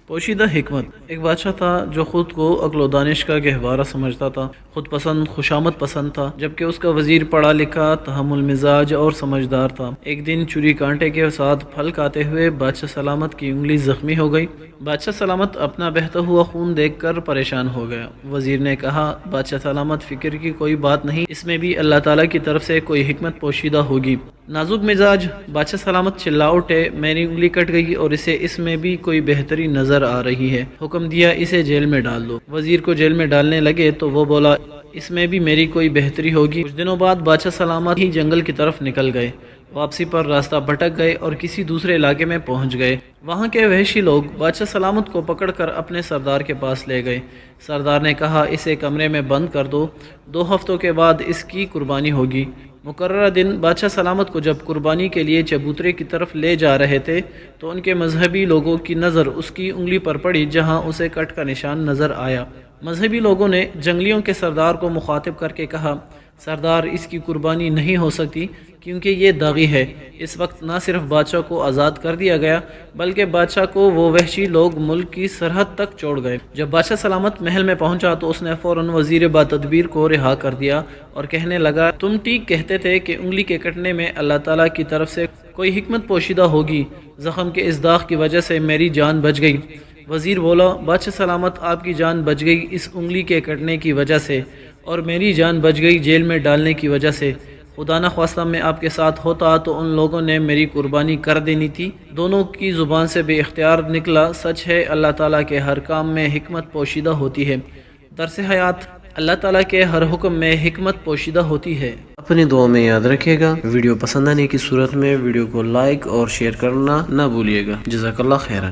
پوشیدہ حکمت۔ ایک بادشاہ تھا جو خود کو عقل و دانش کا گہوارہ سمجھتا تھا، خود پسند، خوشامد پسند تھا، جبکہ اس کا وزیر پڑھا لکھا، تحمل مزاج اور سمجھدار تھا۔ ایک دن چوری کانٹے کے ساتھ پھل کھاتے ہوئے بادشاہ سلامت کی انگلی زخمی ہو گئی۔ بادشاہ سلامت اپنا بہتا ہوا خون دیکھ کر پریشان ہو گیا۔ وزیر نے کہا، بادشاہ سلامت، فکر کی کوئی بات نہیں، اس میں بھی اللہ تعالیٰ کی طرف سے کوئی حکمت پوشیدہ ہوگی۔ نازک مزاج بادشاہ سلامت چلا اٹھے، میری انگلی کٹ گئی اور اسے اس میں بھی کوئی بہتری نظر آ رہی ہے، حکم دیا اسے جیل میں ڈال دو۔ وزیر کو جیل میں ڈالنے لگے تو وہ بولا، اس میں بھی میری کوئی بہتری ہوگی۔ کچھ دنوں بعد بادشاہ سلامت ہی جنگل کی طرف نکل گئے۔ واپسی پر راستہ بھٹک گئے اور کسی دوسرے علاقے میں پہنچ گئے۔ وہاں کے وحشی لوگ بادشاہ سلامت کو پکڑ کر اپنے سردار کے پاس لے گئے۔ سردار نے کہا، اسے کمرے میں بند کر دو، 2 ہفتوں کے بعد اس کی قربانی ہوگی۔ مقررہ دن بادشاہ سلامت کو جب قربانی کے لیے چبوترے کی طرف لے جا رہے تھے تو ان کے مذہبی لوگوں کی نظر اس کی انگلی پر پڑی جہاں اسے کٹ کا نشان نظر آیا۔ مذہبی لوگوں نے جنگلیوں کے سردار کو مخاطب کر کے کہا، سردار، اس کی قربانی نہیں ہو سکتی کیونکہ یہ داغی ہے۔ اس وقت نہ صرف بادشاہ کو آزاد کر دیا گیا بلکہ بادشاہ کو وہ وحشی لوگ ملک کی سرحد تک چھوڑ گئے۔ جب بادشاہ سلامت محل میں پہنچا تو اس نے فوراً وزیر باتدبیر کو رہا کر دیا اور کہنے لگا، تم ٹھیک کہتے تھے کہ انگلی کے کٹنے میں اللہ تعالیٰ کی طرف سے کوئی حکمت پوشیدہ ہوگی، زخم کے اس داغ کی وجہ سے میری جان بچ گئی۔ وزیر بولا، بادشاہ سلامت، آپ کی جان بچ گئی اس انگلی کے کٹنے کی وجہ سے، اور میری جان بچ گئی جیل میں ڈالنے کی وجہ سے۔ خدا نہ خواستہ میں آپ کے ساتھ ہوتا تو ان لوگوں نے میری قربانی کر دینی تھی۔ دونوں کی زبان سے بے اختیار نکلا، سچ ہے اللہ تعالیٰ کے ہر کام میں حکمت پوشیدہ ہوتی ہے۔ درس حیات، اللہ تعالیٰ کے ہر حکم میں حکمت پوشیدہ ہوتی ہے۔ اپنی دعا میں یاد رکھے گا، ویڈیو پسند آنے کی صورت میں ویڈیو کو لائک اور شیئر کرنا نہ بھولیے گا۔ جزاک اللہ خیرا۔